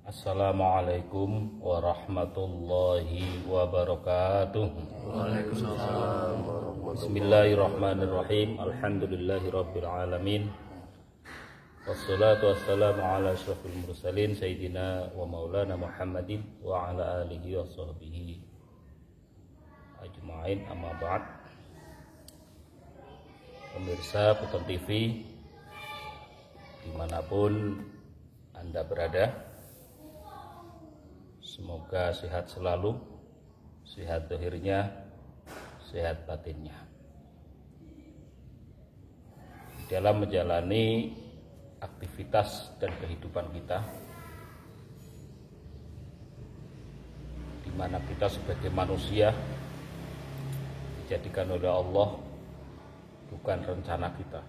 Assalamualaikum warahmatullahi wabarakatuh. Waalaikumsalam warahmatullahi. Bismillahirrahmanirrahim. Alhamdulillahirabbil alamin. Wassalatu wassalamu ala asyrafil mursalin sayyidina wa maulana Muhammadin wa ala alihi wa sahbihi ajma'in, amma ba'd. Pemirsa Putar TV dimanapun Anda berada, semoga sehat selalu, sehat zahirnya, sehat batinnya. Dalam menjalani aktivitas dan kehidupan kita, di mana kita sebagai manusia dijadikan oleh Allah bukan rencana kita.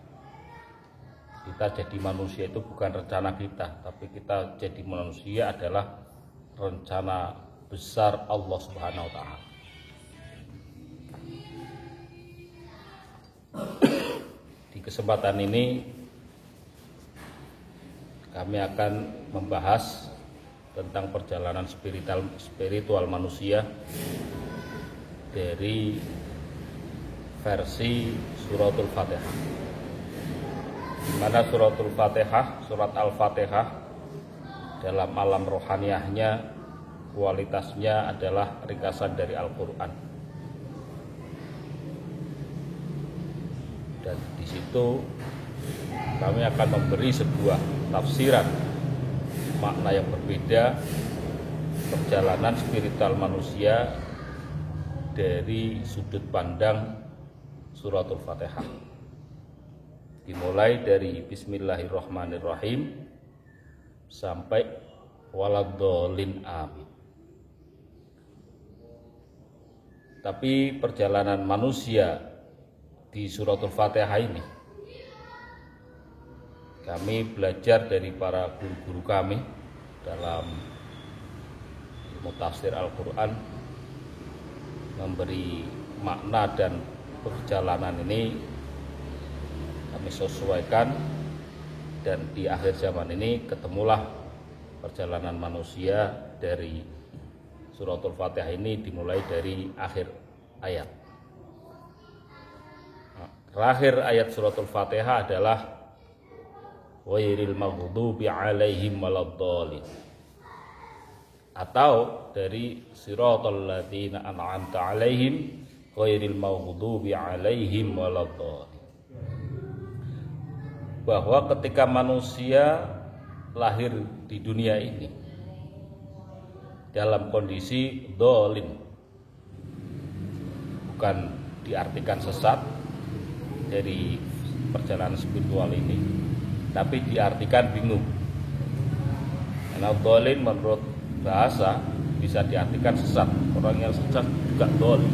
Kita jadi manusia itu bukan rencana kita, tapi kita jadi manusia adalah rencana besar Allah Subhanahu wa Ta'ala. Di kesempatan ini kami akan membahas tentang perjalanan spiritual manusia dari versi Suratul Fatihah. Di mana Suratul Fatihah, surat Al-Fatihah dalam alam rohaniyahnya, kualitasnya adalah ringkasan dari Al-Quran. Dan di situ kami akan memberi sebuah tafsiran makna yang berbeda perjalanan spiritual manusia dari sudut pandang Suratul Fatihah. Dimulai dari Bismillahirrahmanirrahim sampai waladhdallin amin. Tapi perjalanan manusia di Suratul Fatihah ini kami belajar dari para guru-guru kami dalam ilmu tafsir Al-Quran, memberi makna dan perjalanan ini kami sesuaikan, dan di akhir zaman ini ketemulah perjalanan manusia dari Suratul Fatihah ini dimulai dari akhir ayat. Terakhir ayat Suratul Fatihah adalah ghairil maghdubi alaihim waladdallin, atau dari siratal ladzina an'amta alaihim ghairil maghdubi alaihim waladdallin. Bahwa ketika manusia lahir di dunia ini dalam kondisi dhalin, bukan diartikan sesat dari perjalanan spiritual ini, tapi diartikan bingung. Karena dhalin menurut bahasa bisa diartikan sesat, orang yang sesat juga dhalin.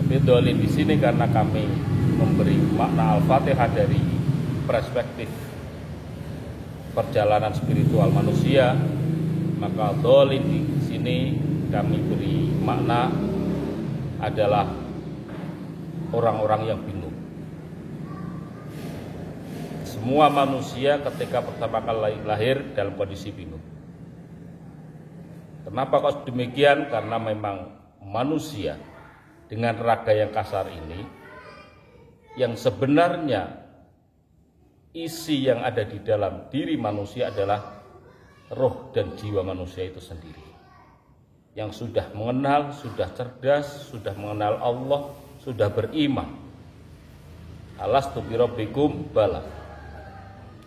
Tapi dhalin di sini karena kami memberi makna Al-Fatihah dari perspektif perjalanan spiritual manusia, maka dhalin di sini kami beri makna adalah orang-orang yang bingung. Semua manusia ketika pertama kali lahir dalam kondisi bingung. Kenapa kok demikian? Karena memang manusia dengan raga yang kasar ini, yang sebenarnya isi yang ada di dalam diri manusia adalah roh dan jiwa manusia itu sendiri, yang sudah mengenal, sudah cerdas, sudah mengenal Allah, sudah beriman. Alastu birabbikum bala.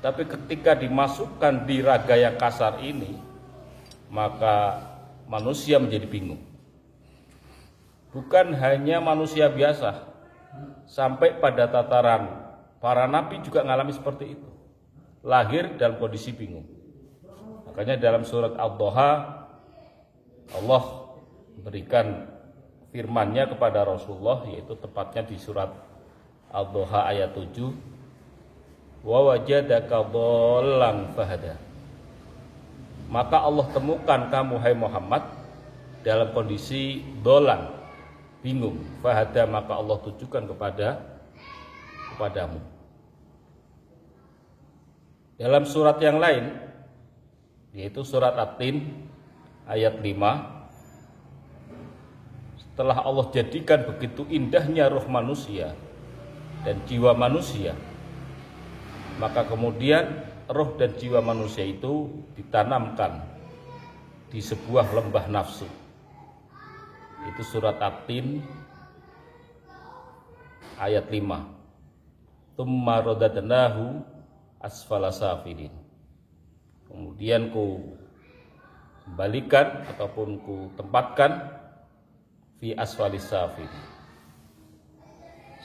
Tapi ketika dimasukkan di raga yang kasar ini, maka manusia menjadi bingung. Bukan hanya manusia biasa, sampai pada tataran para nabi juga mengalami seperti itu, lahir dalam kondisi bingung. Makanya dalam surat Ad-Duha Allah berikan firman-Nya kepada Rasulullah, yaitu tepatnya di surat Ad-Duha ayat 7, wa wajadaka dhallan fahada. Maka Allah temukan kamu hai Muhammad dalam kondisi dolan, bingung. Fahada, maka Allah tujukan kepadamu. Dalam surat yang lain, di yaitu surat At-Tin ayat 5. Setelah Allah jadikan begitu indahnya roh manusia dan jiwa manusia, maka kemudian roh dan jiwa manusia itu ditanamkan di sebuah lembah nafsu. Itu surat At-Tin ayat 5. Tsumma radadnahu asfala safilin. Kemudian ku kembalikan ataupun ku tempatkan fi asfalis safilin.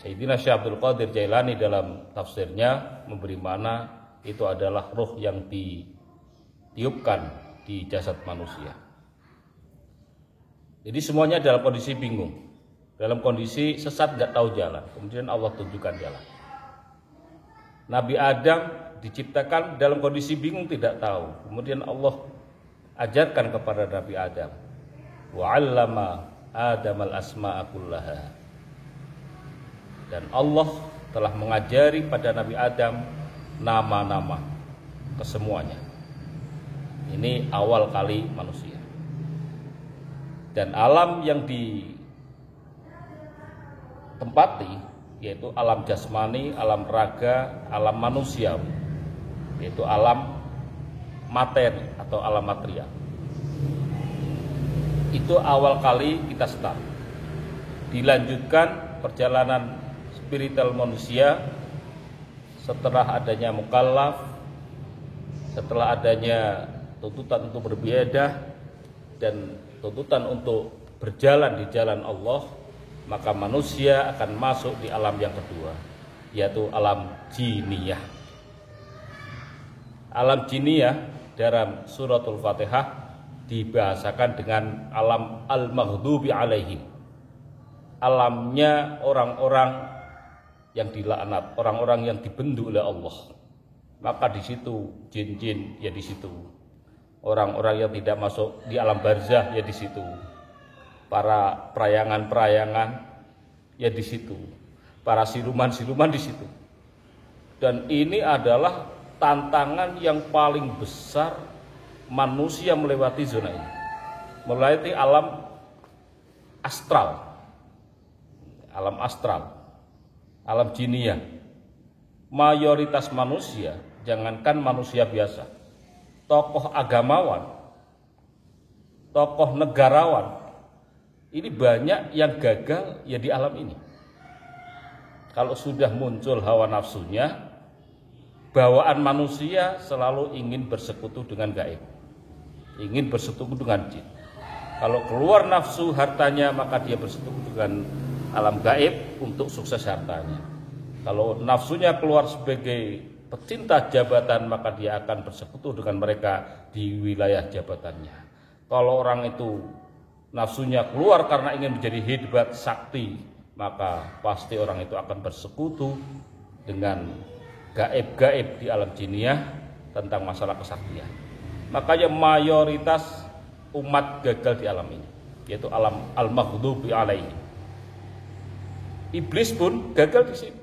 Sayyidina Syekh Abdul Qadir Jailani dalam tafsirnya memberi makna itu adalah roh yang ditiupkan di jasad manusia. Jadi semuanya dalam kondisi bingung, dalam kondisi sesat, gak tahu jalan. Kemudian Allah tunjukkan jalan. Nabi Adam diciptakan dalam kondisi bingung, tidak tahu. Kemudian Allah ajarkan kepada Nabi Adam, wa 'allama Adam al-asma'a kullaha. Dan Allah telah mengajari pada Nabi Adam nama-nama kesemuanya. Ini awal kali manusia. Dan alam yang ditempati yaitu alam jasmani, alam raga, alam manusiawi, yaitu alam materi atau alam material. Itu awal kali kita start. Dilanjutkan perjalanan spiritual manusia setelah adanya mukallaf, setelah adanya tuntutan untuk beribadah dan tuntutan untuk berjalan di jalan Allah, maka manusia akan masuk di alam yang kedua, yaitu alam jiniyah. Alam jiniyah dalam suratul Fatihah dibahasakan dengan alam al-maghdubi alaihim. Alamnya orang-orang yang dilaknat, orang-orang yang dibendu oleh Allah. Maka di situ jin-jin ya di situ. Orang-orang yang tidak masuk di alam barzah ya di situ. Para perayangan-perayangan ya di situ. Para siluman-siluman di situ. Dan ini adalah tantangan yang paling besar manusia melewati zona ini, melewati alam astral, alam jiniyah. Mayoritas manusia, jangankan manusia biasa, tokoh agamawan, tokoh negarawan, ini banyak yang gagal ya di alam ini. Kalau sudah muncul hawa nafsunya, bawaan manusia selalu ingin bersekutu dengan gaib, ingin bersekutu dengan jin. Kalau keluar nafsu hartanya, maka dia bersekutu dengan alam gaib untuk sukses hartanya. Kalau nafsunya keluar sebagai pecinta jabatan, maka dia akan bersekutu dengan mereka di wilayah jabatannya. Kalau orang itu nafsunya keluar karena ingin menjadi hebat sakti, maka pasti orang itu akan bersekutu dengan gaib-gaib di alam jiniyah tentang masalah kesaktian. Makanya mayoritas umat gagal di alam ini, yaitu alam al-maghdubi alaihi. Iblis pun gagal di sini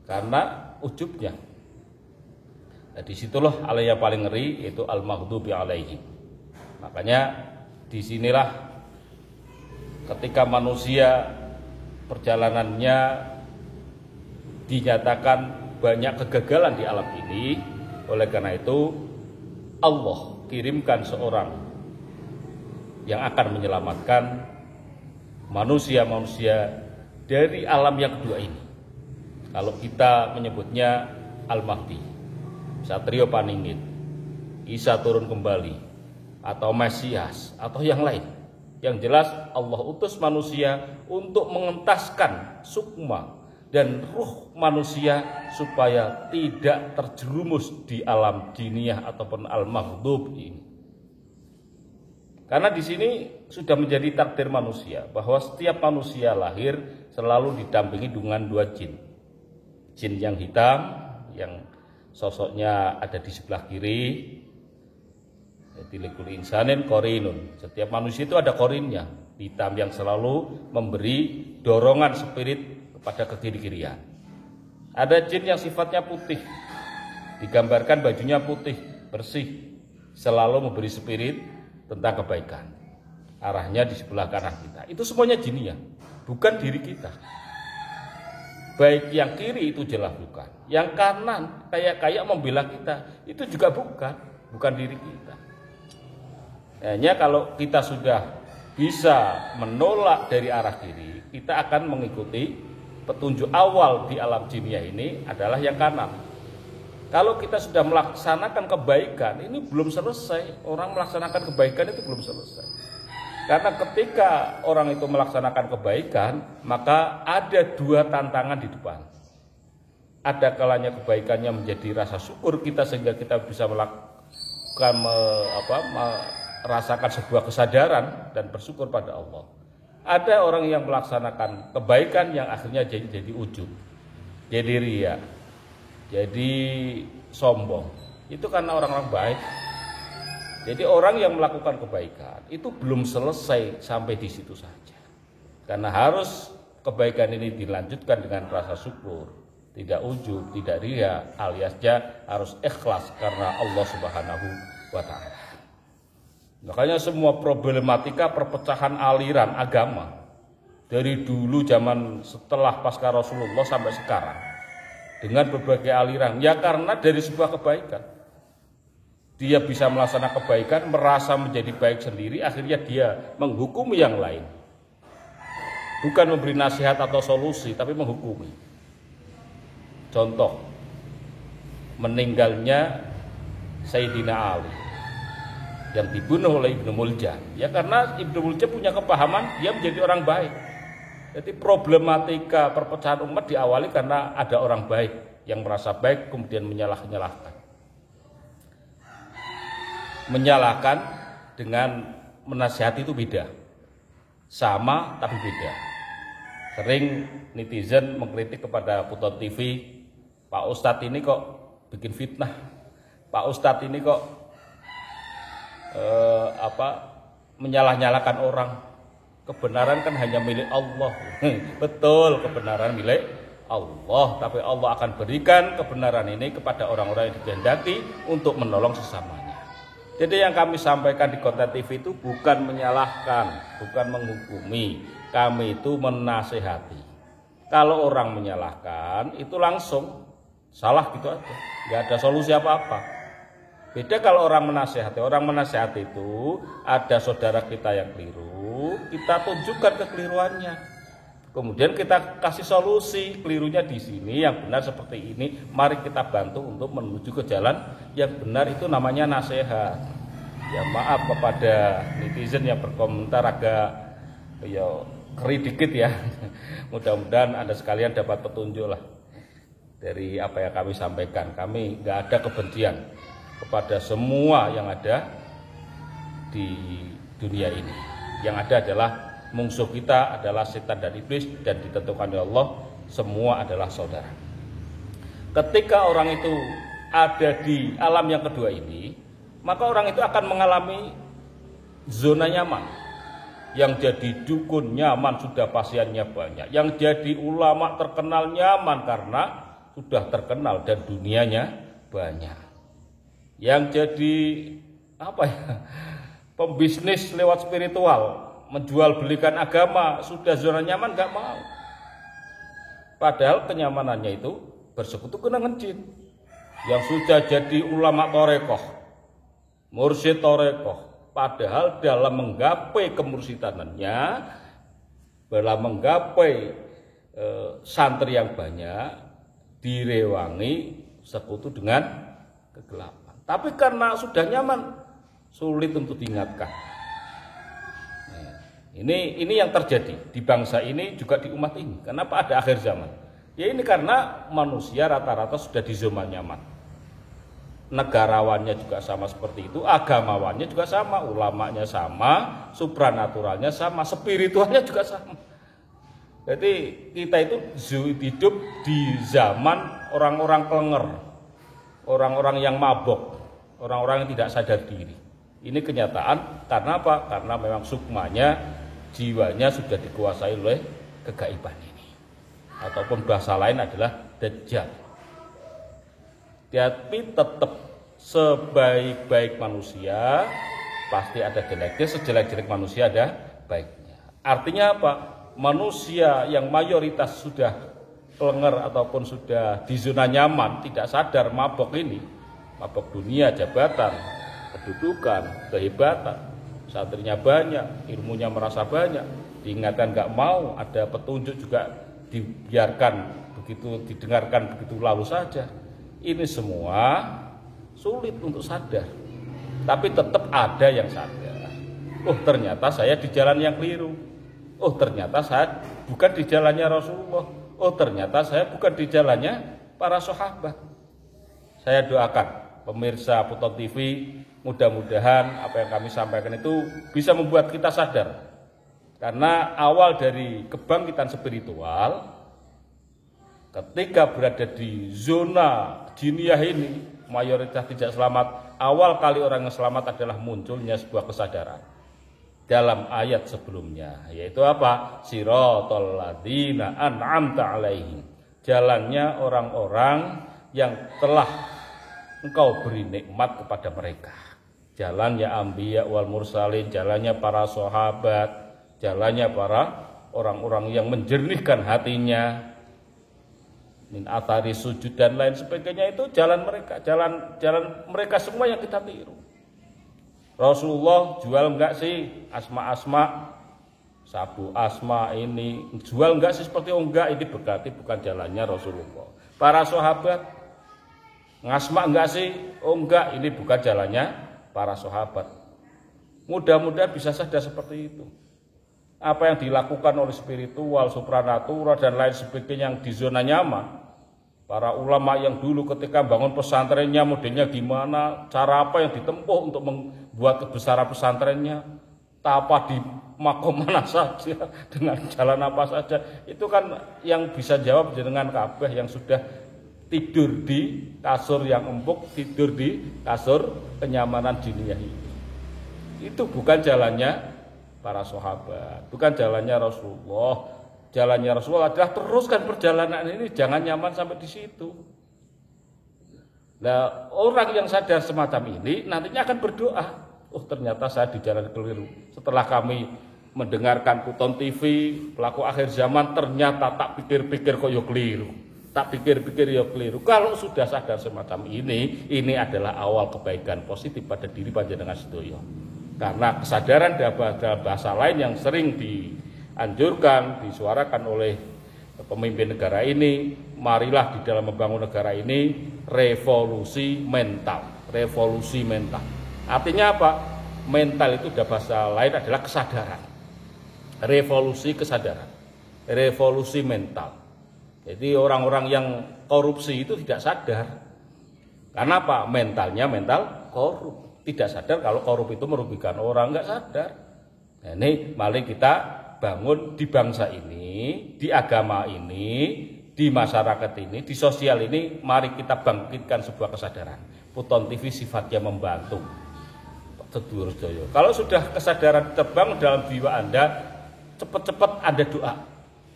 karena ujubnya. Nah, disitulah alam yang paling ngeri, yaitu al-maghdubi alaihi. Makanya disinilah ketika manusia perjalanannya dinyatakan banyak kegagalan di alam ini, oleh karena itu Allah kirimkan seorang yang akan menyelamatkan manusia-manusia dari alam yang kedua ini. Kalau kita menyebutnya Al-Mahdi, Satrio Paningit, Isa turun kembali, atau Mesias, atau yang lain. Yang jelas Allah utus manusia untuk mengentaskan sukma dan ruh manusia supaya tidak terjerumus di alam jiniyah ataupun al-maghdub ini. Karena di sini sudah menjadi takdir manusia bahwa setiap manusia lahir selalu didampingi dengan dua jin. Jin yang hitam yang sosoknya ada di sebelah kiri, Tilikul insanin korinun. Setiap manusia itu ada korinnya, hitam, yang selalu memberi dorongan spirit kepada ke kiri-kirian. Ada jin yang sifatnya putih, digambarkan bajunya putih, bersih, selalu memberi spirit tentang kebaikan. Arahnya di sebelah kanan kita. Itu semuanya jinia, bukan diri kita. Baik yang kiri itu jelas bukan. Yang kanan kayak membela kita, itu juga bukan diri kita. Hanya kalau kita sudah bisa menolak dari arah kiri, kita akan mengikuti petunjuk awal di alam jinia ini adalah yang kanan. Kalau kita sudah melaksanakan kebaikan, ini belum selesai. Orang melaksanakan kebaikan itu belum selesai. Karena ketika orang itu melaksanakan kebaikan, maka ada dua tantangan di depan. Ada kalanya kebaikannya menjadi rasa syukur kita sehingga kita bisa merasakan sebuah kesadaran dan bersyukur pada Allah. Ada orang yang melaksanakan kebaikan yang akhirnya jadi ujub, jadi riya, jadi sombong. Itu karena orang-orang baik. Jadi orang yang melakukan kebaikan itu belum selesai sampai di situ saja. Karena harus kebaikan ini dilanjutkan dengan rasa syukur, tidak ujub, tidak riya, aliasnya harus ikhlas karena Allah Subhanahu wa taala. Makanya semua problematika perpecahan aliran agama dari dulu zaman setelah pasca Rasulullah sampai sekarang dengan berbagai aliran, ya karena dari sebuah kebaikan. Dia bisa melaksanakan kebaikan, merasa menjadi baik sendiri, akhirnya dia menghukumi yang lain. Bukan memberi nasihat atau solusi, tapi menghukumi. Contoh, meninggalnya Sayyidina Ali yang dibunuh oleh Ibnu Muljam. Ya karena Ibnu Muljam punya kepahaman, dia menjadi orang baik. Jadi problematika perpecahan umat diawali karena ada orang baik yang merasa baik kemudian menyalahkan. Menyalahkan dengan menasihati itu beda, sama tapi beda. Sering netizen mengkritik kepada Puton TV, Pak Ustadz ini kok bikin fitnah, Pak Ustadz ini kok menyalah-nyalahkan orang. Kebenaran kan hanya milik Allah. Betul, kebenaran milik Allah, tapi Allah akan berikan kebenaran ini kepada orang-orang yang dikehendaki untuk menolong sesamanya. Jadi yang kami sampaikan di konten TV itu bukan menyalahkan, bukan menghukumi. Kami itu menasehati. Kalau orang menyalahkan itu langsung salah gitu aja, nggak ada solusi apa-apa. Beda kalau orang menasehati. Orang menasehati itu ada saudara kita yang keliru, kita tunjukkan kekeliruannya. Kemudian kita kasih solusi, kelirunya di sini, yang benar seperti ini. Mari kita bantu untuk menuju ke jalan yang benar, itu namanya nasihat. Ya maaf kepada netizen yang berkomentar agak keri dikit ya. Mudah-mudahan Anda sekalian dapat petunjuk lah dari apa yang kami sampaikan. Kami nggak ada kebencian kepada semua yang ada di dunia ini. Yang ada adalah musuh kita adalah setan dan iblis, dan ditentukan oleh Allah semua adalah saudara. Ketika orang itu ada di alam yang kedua ini, maka orang itu akan mengalami zona nyaman. Yang jadi dukun nyaman, sudah pasiennya banyak. Yang jadi ulama terkenal nyaman karena sudah terkenal dan dunianya banyak. Yang jadi pembisnis lewat spiritual, menjual belikan agama, sudah zona nyaman gak mau. Padahal kenyamanannya itu bersekutu dengan jin. Yang sudah jadi ulama torekoh, mursyid torekoh, padahal dalam menggapai kemursidanannya, dalam menggapai santri yang banyak, direwangi sekutu dengan kegelapan. Tapi karena sudah nyaman, sulit untuk diingatkan. Ini yang terjadi di bangsa ini, juga di umat ini. Kenapa ada akhir zaman? Ya ini karena manusia rata-rata sudah di zona nyaman. Negarawannya juga sama seperti itu, agamawannya juga sama, ulamanya sama, supranaturalnya sama, spiritualnya juga sama. Jadi kita itu hidup di zaman orang-orang kelenger, orang-orang yang mabok, orang-orang yang tidak sadar diri. Ini kenyataan. Karena apa? Karena memang sukmanya, jiwanya sudah dikuasai oleh kegaiban ini. Ataupun bahasa lain adalah Dajjal. Tapi tetap sebaik-baik manusia pasti ada jeleknya, sejelek-jelek manusia ada baiknya. Artinya apa? Manusia yang mayoritas sudah kelenger ataupun sudah di zona nyaman, tidak sadar mabok ini, mabok dunia, jabatan, kedudukan, kehebatan, santrinya banyak, ilmunya merasa banyak, diingatkan nggak mau, ada petunjuk juga dibiarkan begitu, didengarkan begitu lalu saja. Ini semua sulit untuk sadar, tapi tetap ada yang sadar. Oh, ternyata saya di jalan yang keliru. Oh, ternyata saya bukan di jalannya Rasulullah. Oh, ternyata saya bukan di jalannya para sahabat. Saya doakan pemirsa Puton TV, mudah-mudahan apa yang kami sampaikan itu bisa membuat kita sadar. Karena awal dari kebangkitan spiritual, ketika berada di zona jiniyah ini, mayoritas tidak selamat. Awal kali orang yang selamat adalah munculnya sebuah kesadaran dalam ayat sebelumnya, yaitu apa? Siratal ladzina an'amta alaihim, jalannya orang-orang yang telah engkau beri nikmat kepada mereka. Jalannya anbiya wal mursalin, jalannya para sahabat, jalannya para orang-orang yang menjernihkan hatinya, min athari sujud dan lain sebagainya. Itu jalan jalan mereka semua yang kita tiru. Rasulullah jual enggak sih asma sabu asma ini jual enggak sih seperti enggak, ini berarti bukan jalannya Rasulullah. Para sahabat ngasma enggak sih, enggak, ini bukan jalannya para sahabat. Mudah-mudahan bisa sadar seperti itu. Apa yang dilakukan oleh spiritual, supranatural dan lain sebagainya yang di zona nyaman, para ulama yang dulu ketika bangun pesantrennya modelnya gimana, cara apa yang ditempuh untuk membuat kebesaran pesantrennya, tapa di makom mana saja, dengan jalan apa saja, itu kan yang bisa jawab dengan kabeh yang sudah tidur di kasur yang empuk, tidur di kasur kenyamanan dunia ini. Itu bukan jalannya para sahabat, bukan jalannya Rasulullah. Jalannya Rasulullah adalah teruskan perjalanan ini, jangan nyaman sampai di situ. Nah, orang yang sadar semacam ini nantinya akan berdoa, oh ternyata saya di jalan keliru. Setelah kami mendengarkan Puton TV, pelaku akhir zaman, ternyata tak pikir-pikir kok yo keliru. Tak pikir-pikir yo keliru. Kalau sudah sadar semacam ini adalah awal kebaikan positif pada diri panjenengan sedaya. Karena kesadaran dalam bahasa lain yang sering dianjurkan, disuarakan oleh pemimpin negara ini, marilah di dalam membangun negara ini revolusi mental. Revolusi mental. Artinya apa? Mental itu dalam bahasa lain adalah kesadaran. Revolusi kesadaran. Revolusi mental. Jadi orang-orang yang korupsi itu tidak sadar. Karena apa? Mentalnya mental korup. Tidak sadar kalau korup itu merugikan orang, nggak sadar. Nah, ini mari kita bangun di bangsa ini, di agama ini, di masyarakat ini, di sosial ini, mari kita bangkitkan sebuah kesadaran. Puton TV sifatnya membantu. Sedulur sedaya. Kalau sudah kesadaran terbangun dalam jiwa Anda, cepat-cepat Anda doa.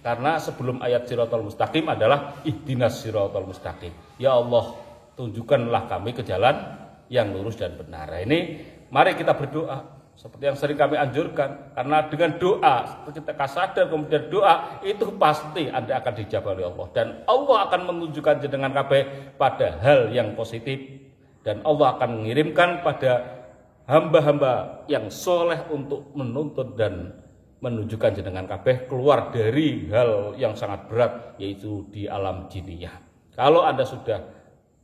Karena sebelum ayat Siratal Mustaqim adalah ihdinas Siratal Mustaqim. Ya Allah, tunjukkanlah kami ke jalan yang lurus dan benar. Ini mari kita berdoa seperti yang sering kami anjurkan, karena dengan doa kita sadar kemudian doa itu pasti Anda akan dijabah oleh Allah, dan Allah akan menunjukkan jenengan kabeh pada hal yang positif, dan Allah akan mengirimkan pada hamba-hamba yang soleh untuk menuntut dan menunjukkan jenengan kabeh keluar dari hal yang sangat berat, yaitu di alam jiniyah. Kalau Anda sudah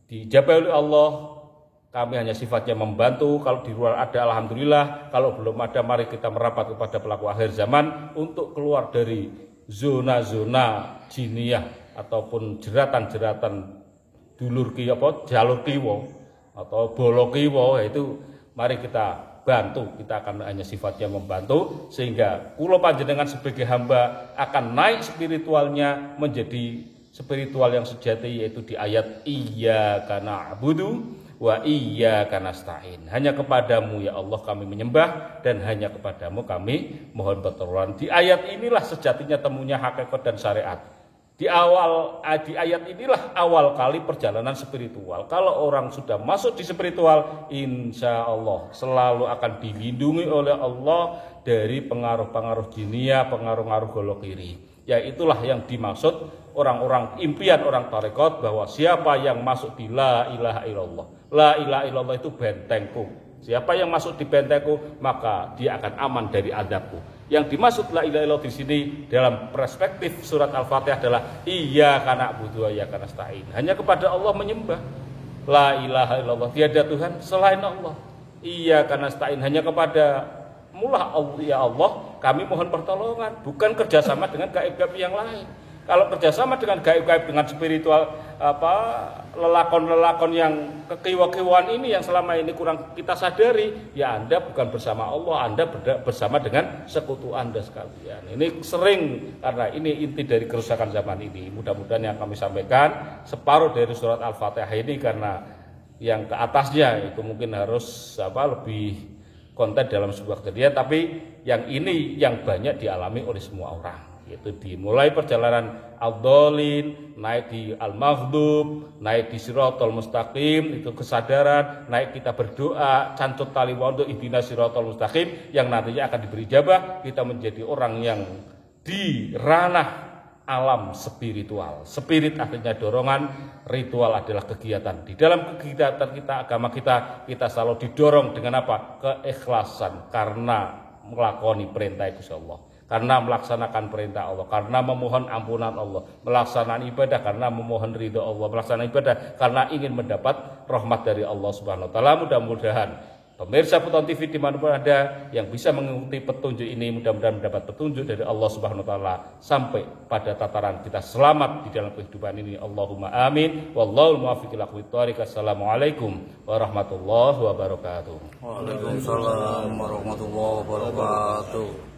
dijabah oleh Allah, kami hanya sifatnya membantu. Kalau di luar ada, alhamdulillah. Kalau belum ada, mari kita merapat kepada pelaku akhir zaman untuk keluar dari zona-zona jiniyah ataupun jeratan-jeratan jalur kiwo atau bolo kiwo. Itu mari kita bantu. Kita akan hanya sifatnya membantu, sehingga kula panjenengan sebagai hamba akan naik spiritualnya menjadi spiritual yang sejati, yaitu di ayat iyyaka na'budu wa iyyaka nasta'in. Hanya kepadamu ya Allah kami menyembah, dan hanya kepadamu kami mohon pertolongan. Di ayat inilah sejatinya temunya hakikat dan syariat. Di Di ayat inilah awal kali perjalanan spiritual. Kalau orang sudah masuk di spiritual, insya Allah selalu akan dilindungi oleh Allah dari pengaruh-pengaruh dunia, pengaruh-pengaruh golok kiri. Ya itulah yang dimaksud orang-orang impian orang tarekat, bahwa siapa yang masuk di la ilaha illallah. La ilaha illallah itu bentengku. Siapa yang masuk di bentengku, maka dia akan aman dari azabku. Yang dimaksud la ilaha illallah di sini dalam perspektif surat Al-Fatihah adalah iyyaka na'budu wa iyyaka nasta'in. Hanya kepada Allah menyembah. La ilaha illallah, tiada Tuhan selain Allah. Iyyaka nasta'in, hanya kepada mulah Allah, ya Allah kami mohon pertolongan, bukan kerjasama dengan gaib-gaib yang lain. Kalau kerjasama dengan gaib-gaib, dengan spiritual, lelakon-lelakon yang kekiwa-kiwaan ini yang selama ini kurang kita sadari, ya Anda bukan bersama Allah, Anda bersama dengan sekutu Anda sekalian. Ini sering, karena ini inti dari kerusakan zaman ini. Mudah-mudahan yang kami sampaikan separuh dari surat Al-Fatihah ini, karena yang ke atasnya itu mungkin harus lebih konten dalam sebuah kejadian, tapi yang ini yang banyak dialami oleh semua orang, yaitu dimulai perjalanan ad-dhalin, naik di al-maghdub, naik di siratal mustaqim, itu kesadaran, naik kita berdoa, cancut tali wudhu, ihdinas siratal mustaqim, yang nantinya akan diberi ijabah, kita menjadi orang yang di ranah alam spiritual. Spirit artinya dorongan, ritual adalah kegiatan. Di dalam kegiatan kita, agama kita selalu didorong dengan apa? Keikhlasan, karena melakoni perintah Gusti Allah, karena melaksanakan perintah Allah, karena memohon ampunan Allah, melaksanakan ibadah karena memohon ridho Allah, melaksanakan ibadah karena ingin mendapat rahmat dari Allah Subhanahu wa taala. Mudah-mudahan pemirsa Futon TV dimanapun ada yang bisa mengikuti petunjuk ini, mudah-mudahan mendapat petunjuk dari Allah Subhanahu wa taala sampai pada tataran kita selamat di dalam kehidupan ini. Allahumma amin. Wallahul muwaffiq ila aqwamit thoriq. Assalamualaikum warahmatullahi wabarakatuh. Waalaikumsalam warahmatullahi wabarakatuh.